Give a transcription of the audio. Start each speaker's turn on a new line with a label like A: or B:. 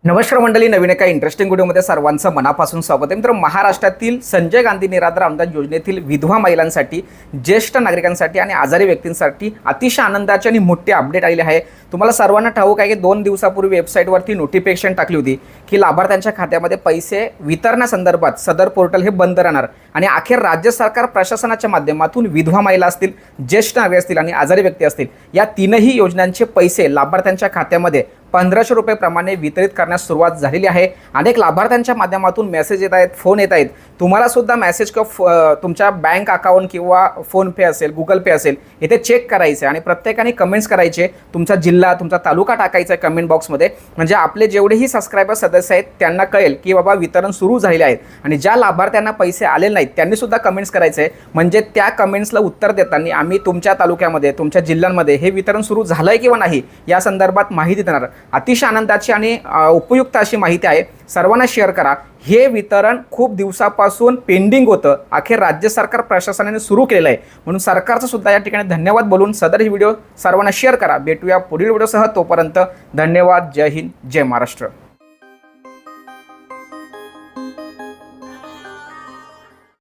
A: नमस्कार मंडळी, नवीन एका इंटरेस्टिंग व्हिडिओमध्ये सर्वांचं मनापासून स्वागत आहे. मित्र, महाराष्ट्रातील संजय गांधी निराधार अनुदान योजनेतील विधवा महिलांसाठी, ज्येष्ठ नागरिकांसाठी आणि आजारी व्यक्तींसाठी अतिशय आनंदाची आणि मोठी अपडेट आलेली आहे. तुम्हाला सर्वांना ठाऊक आहे की 2 दिवसापूर्वी वेबसाईटवरती नोटिफिकेशन टाकली होती की लाभार्थ्यांच्या खात्यामध्ये पैसे वितरणासंदर्भात सदर पोर्टल हे बंद राहणार आणि अखेर राज्य सरकार प्रशासनाच्या माध्यमातून विधवा महिला असतील, ज्येष्ठ नागरिक असतील आणि आजारी व्यक्ती असतील, या तीनही योजनांचे पैसे लाभार्थ्यांच्या खात्यामध्ये 1500 रुपये प्रमाणे वितरित करण्यास सुरुवात झालेली आहे. अनेक लाभार्थ्यांच्या माध्यमातून मेसेज येत आहेत, फोन येत आहेत. तुम्हाला सुद्धा मेसेज किंवा तुमच्या बँक अकाउंट किंवा फोनपे असेल, गुगल पे असेल, इथे चेक करायचे आणि प्रत्येकाने कमेंट्स करायचे. तुमचा जिल्हा, तुमचा तालुका टाकायचा आहे कमेंट बॉक्समध्ये, म्हणजे आपले जेवढेही सबस्क्रायबर सदस्य आहेत त्यांना कळेल की बाबा वितरण सुरू झालेले आहेत. आणि ज्या लाभार्थ्यांना पैसे आलेले नाहीत त्यांनी सुद्धा कमेंट्स करायचे, म्हणजे त्या कमेंट्सला उत्तर देताना आम्ही तुमच्या तालुक्यामध्ये, तुमच्या जिल्ह्यांमध्ये हे वितरण सुरू झालंय किंवा नाही या संदर्भात माहिती देणार. अतिशय आनंदाची आणि उपयुक्त अशी माहिती आहे, सर्वांना शेअर करा. हे वितरण खूप दिवसापासून पेंडिंग होतं, अखेर राज्य सरकार प्रशासनाने सुरू केलेलं आहे, म्हणून सरकारचं सुद्धा या ठिकाणी धन्यवाद बोलून सदर ही व्हिडिओ सर्वांना शेअर करा. भेटूया पुढील व्हिडिओसह, तोपर्यंत धन्यवाद. जय हिंद, जय महाराष्ट्र.